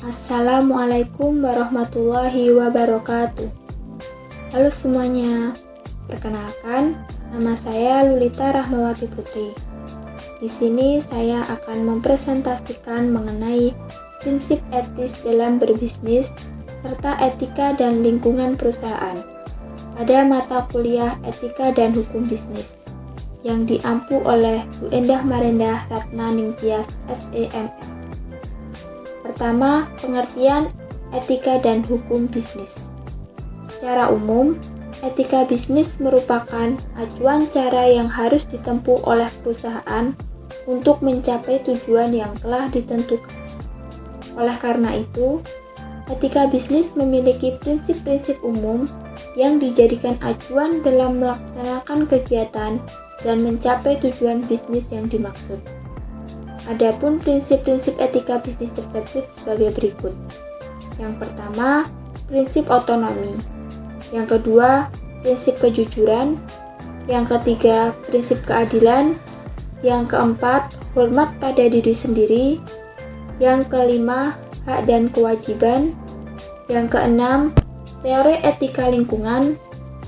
Assalamualaikum warahmatullahi wabarakatuh. Halo semuanya, perkenalkan, nama saya Lulita Rahmawati Putri. Di sini saya akan mempresentasikan mengenai prinsip etis dalam berbisnis serta etika dan lingkungan perusahaan pada mata kuliah Etika dan Hukum Bisnis yang diampu oleh Bu Endah Marendah Ratna Ningtyas SEMM. Pertama, pengertian etika dan hukum bisnis. Secara umum, etika bisnis merupakan acuan cara yang harus ditempuh oleh perusahaan untuk mencapai tujuan yang telah ditentukan. Oleh karena itu, etika bisnis memiliki prinsip-prinsip umum yang dijadikan acuan dalam melaksanakan kegiatan dan mencapai tujuan bisnis yang dimaksud. Adapun prinsip-prinsip etika bisnis tersebut sebagai berikut. Yang pertama, prinsip otonomi. Yang kedua, prinsip kejujuran. Yang ketiga, prinsip keadilan. Yang keempat, hormat pada diri sendiri. Yang kelima, hak dan kewajiban. Yang keenam, teori etika lingkungan.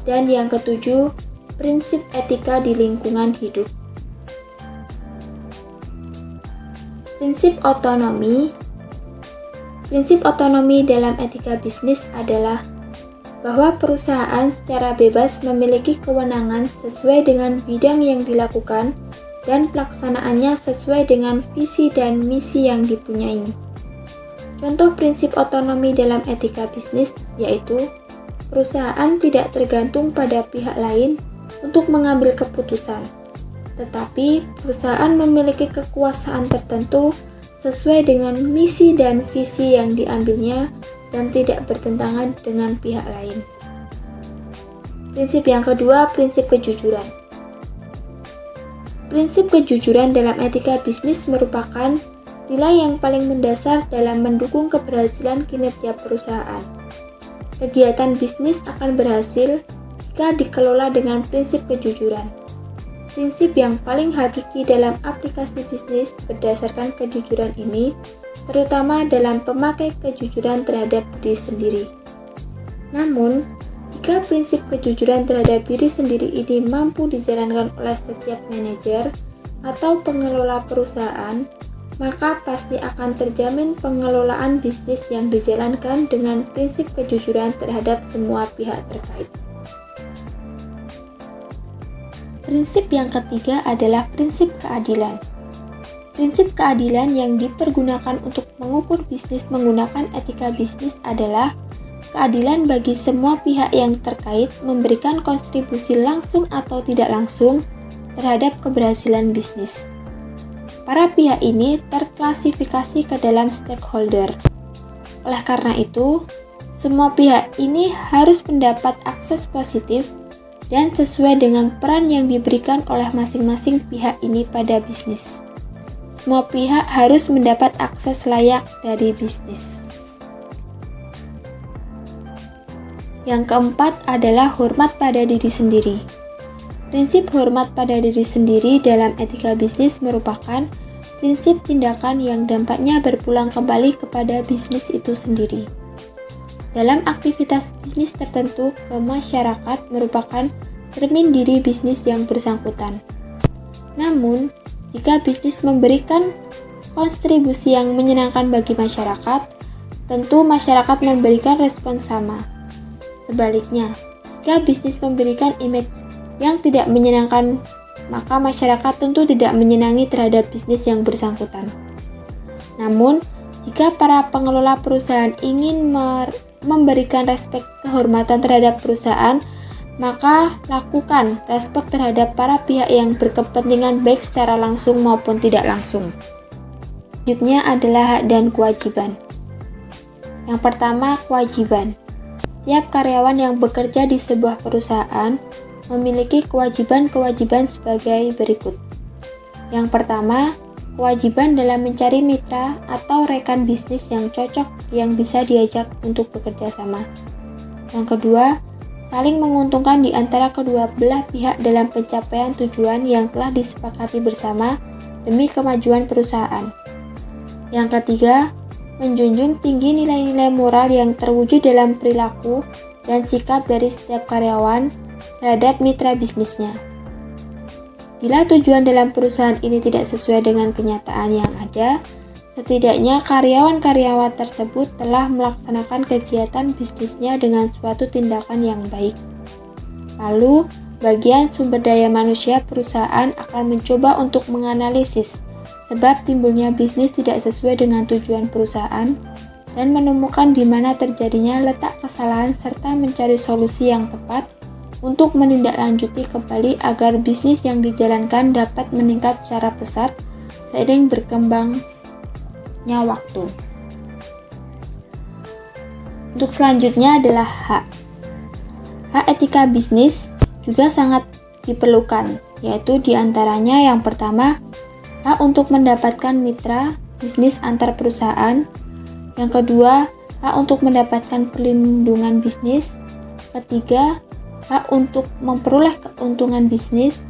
Dan yang ketujuh, prinsip etika di lingkungan hidup. Prinsip otonomi. Prinsip otonomi dalam etika bisnis adalah bahwa perusahaan secara bebas memiliki kewenangan sesuai dengan bidang yang dilakukan dan pelaksanaannya sesuai dengan visi dan misi yang dipunyai. Contoh prinsip otonomi dalam etika bisnis yaitu perusahaan tidak tergantung pada pihak lain untuk mengambil keputusan, tetapi perusahaan memiliki kekuasaan tertentu sesuai dengan misi dan visi yang diambilnya dan tidak bertentangan dengan pihak lain. Prinsip yang kedua, prinsip kejujuran. Prinsip kejujuran dalam etika bisnis merupakan nilai yang paling mendasar dalam mendukung keberhasilan kinerja perusahaan. Kegiatan bisnis akan berhasil jika dikelola dengan prinsip kejujuran. Prinsip yang paling hakiki dalam aplikasi bisnis berdasarkan kejujuran ini, terutama dalam pemakai kejujuran terhadap diri sendiri. Namun, jika prinsip kejujuran terhadap diri sendiri ini mampu dijalankan oleh setiap manajer atau pengelola perusahaan, maka pasti akan terjamin pengelolaan bisnis yang dijalankan dengan prinsip kejujuran terhadap semua pihak terkait. Prinsip yang ketiga adalah prinsip keadilan. Prinsip keadilan yang dipergunakan untuk mengukur bisnis menggunakan etika bisnis adalah keadilan bagi semua pihak yang terkait memberikan kontribusi langsung atau tidak langsung terhadap keberhasilan bisnis. Para pihak ini terklasifikasi ke dalam stakeholder. Oleh karena itu, semua pihak ini harus mendapat akses positif dan sesuai dengan peran yang diberikan oleh masing-masing pihak ini pada bisnis. Semua pihak harus mendapat akses layak dari bisnis. Yang keempat adalah hormat pada diri sendiri. Prinsip hormat pada diri sendiri dalam etika bisnis merupakan prinsip tindakan yang dampaknya berpulang kembali kepada bisnis itu sendiri. Dalam aktivitas bisnis tertentu ke masyarakat merupakan cermin diri bisnis yang bersangkutan. Namun, jika bisnis memberikan kontribusi yang menyenangkan bagi masyarakat, tentu masyarakat memberikan respon sama. Sebaliknya, jika bisnis memberikan image yang tidak menyenangkan, maka masyarakat tentu tidak menyenangi terhadap bisnis yang bersangkutan. Namun, jika para pengelola perusahaan ingin memberikan respek kehormatan terhadap perusahaan, maka lakukan respek terhadap para pihak yang berkepentingan baik secara langsung maupun tidak langsung. Selanjutnya adalah hak dan kewajiban. Yang pertama, kewajiban. Setiap karyawan yang bekerja di sebuah perusahaan memiliki kewajiban-kewajiban sebagai berikut. Yang pertama, kewajiban dalam mencari mitra atau rekan bisnis yang cocok yang bisa diajak untuk bekerja sama. Yang kedua, saling menguntungkan di antara kedua belah pihak dalam pencapaian tujuan yang telah disepakati bersama demi kemajuan perusahaan. Yang ketiga, menjunjung tinggi nilai-nilai moral yang terwujud dalam perilaku dan sikap dari setiap karyawan terhadap mitra bisnisnya. Bila tujuan dalam perusahaan ini tidak sesuai dengan kenyataan yang ada, setidaknya karyawan-karyawan tersebut telah melaksanakan kegiatan bisnisnya dengan suatu tindakan yang baik. Lalu, bagian sumber daya manusia perusahaan akan mencoba untuk menganalisis sebab timbulnya bisnis tidak sesuai dengan tujuan perusahaan dan menemukan di mana terjadinya letak kesalahan serta mencari solusi yang tepat untuk menindaklanjuti kembali agar bisnis yang dijalankan dapat meningkat secara pesat seiring berkembangnya waktu. Untuk selanjutnya adalah hak. Hak etika bisnis juga sangat diperlukan, yaitu diantaranya yang pertama, hak untuk mendapatkan mitra bisnis antar perusahaan. Yang kedua, hak untuk mendapatkan perlindungan bisnis. Ketiga, hak untuk memperoleh keuntungan bisnis.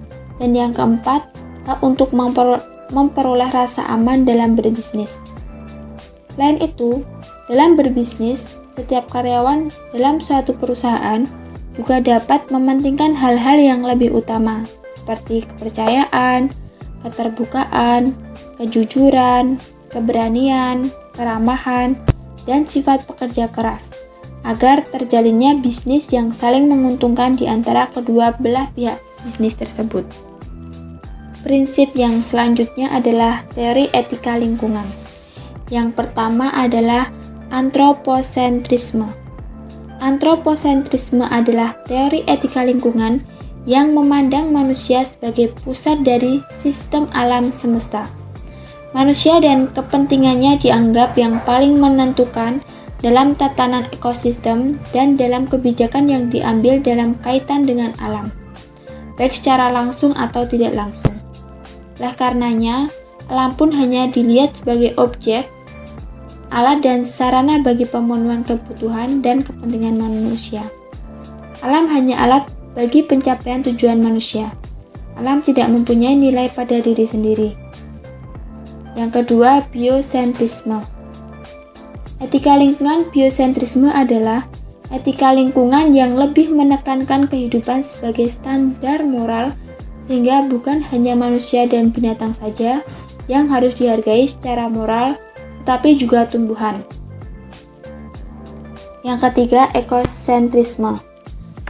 Dan yang keempat, hak untuk memperoleh rasa aman dalam berbisnis. Selain itu, dalam berbisnis, setiap karyawan dalam suatu perusahaan juga dapat mementingkan hal-hal yang lebih utama, seperti kepercayaan, keterbukaan, kejujuran, keberanian, keramahan, dan sifat pekerja keras, agar terjalinnya bisnis yang saling menguntungkan di antara kedua belah pihak bisnis tersebut. Prinsip yang selanjutnya adalah teori etika lingkungan. Yang pertama adalah antroposentrisme. Antroposentrisme adalah teori etika lingkungan yang memandang manusia sebagai pusat dari sistem alam semesta. Manusia dan kepentingannya dianggap yang paling menentukan dalam tatanan ekosistem dan dalam kebijakan yang diambil dalam kaitan dengan alam, baik secara langsung atau tidak langsung. Oleh karenanya, alam pun hanya dilihat sebagai objek, alat dan sarana bagi pemenuhan kebutuhan dan kepentingan manusia. Alam hanya alat bagi pencapaian tujuan manusia. Alam tidak mempunyai nilai pada diri sendiri. Yang kedua, biosentrisme. Etika lingkungan biosentrisme adalah etika lingkungan yang lebih menekankan kehidupan sebagai standar moral, sehingga bukan hanya manusia dan binatang saja yang harus dihargai secara moral, tetapi juga tumbuhan. Yang ketiga, ekosentrisme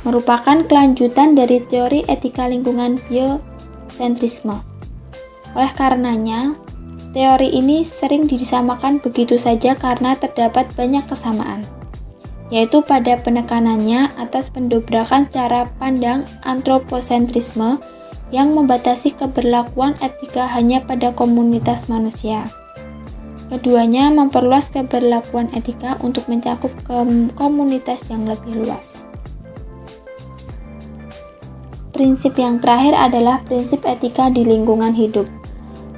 merupakan kelanjutan dari teori etika lingkungan biosentrisme. Oleh karenanya, teori ini sering disamakan begitu saja karena terdapat banyak kesamaan, yaitu pada penekanannya atas pendobrakan cara pandang antroposentrisme yang membatasi keberlakuan etika hanya pada komunitas manusia. Keduanya memperluas keberlakuan etika untuk mencakup komunitas yang lebih luas. Prinsip yang terakhir adalah prinsip etika di lingkungan hidup.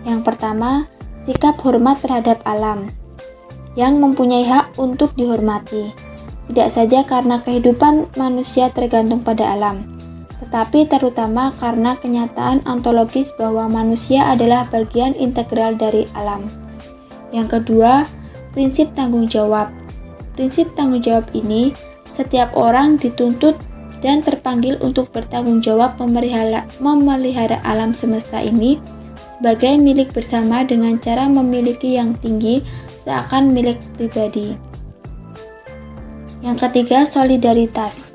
Yang pertama, sikap hormat terhadap alam, yang mempunyai hak untuk dihormati, tidak saja karena kehidupan manusia tergantung pada alam, tetapi terutama karena kenyataan ontologis bahwa manusia adalah bagian integral dari alam. Yang kedua, prinsip tanggung jawab. Prinsip tanggung jawab ini, setiap orang dituntut dan terpanggil untuk bertanggung jawab memelihara alam semesta ini sebagai milik bersama dengan cara memiliki yang tinggi seakan milik pribadi. Yang ketiga, solidaritas.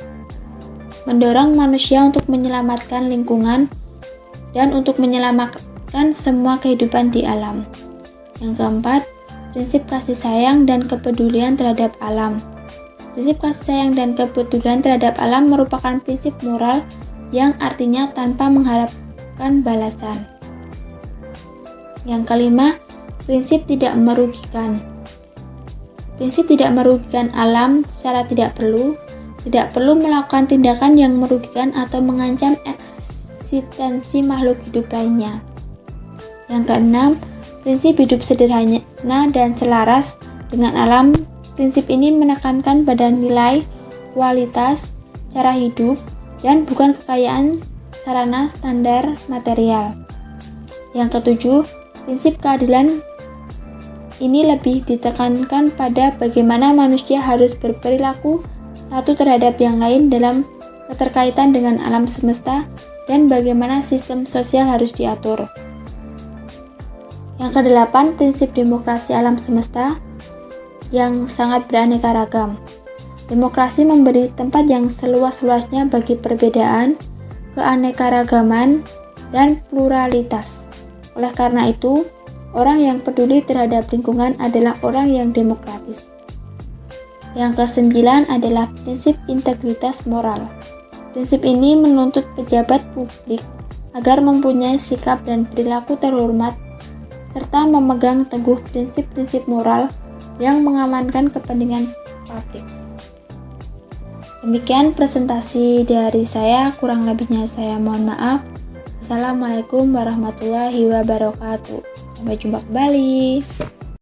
Mendorong manusia untuk menyelamatkan lingkungan dan untuk menyelamatkan semua kehidupan di alam. Yang keempat, prinsip kasih sayang dan kepedulian terhadap alam. Prinsip kasih sayang dan kepedulian terhadap alam merupakan prinsip moral yang artinya tanpa mengharapkan balasan. Yang kelima, prinsip tidak merugikan. Prinsip tidak merugikan alam secara tidak perlu melakukan tindakan yang merugikan atau mengancam eksistensi makhluk hidup lainnya. Yang keenam, prinsip hidup sederhana dan selaras dengan alam. Prinsip ini menekankan pada nilai, kualitas, cara hidup, dan bukan kekayaan sarana standar material. Yang ketujuh, prinsip keadilan ini lebih ditekankan pada bagaimana manusia harus berperilaku satu terhadap yang lain dalam keterkaitan dengan alam semesta dan bagaimana sistem sosial harus diatur. Yang kedelapan, prinsip demokrasi alam semesta yang sangat beraneka ragam. Demokrasi memberi tempat yang seluas-luasnya bagi perbedaan, keanekaragaman, dan pluralitas. Oleh karena itu, orang yang peduli terhadap lingkungan adalah orang yang demokratis. Yang kesembilan adalah prinsip integritas moral. Prinsip ini menuntut pejabat publik agar mempunyai sikap dan perilaku terhormat serta memegang teguh prinsip-prinsip moral yang mengamankan kepentingan publik. Demikian presentasi dari saya, kurang lebihnya saya mohon maaf. Assalamualaikum warahmatullahi wabarakatuh. Sampai jumpa kembali.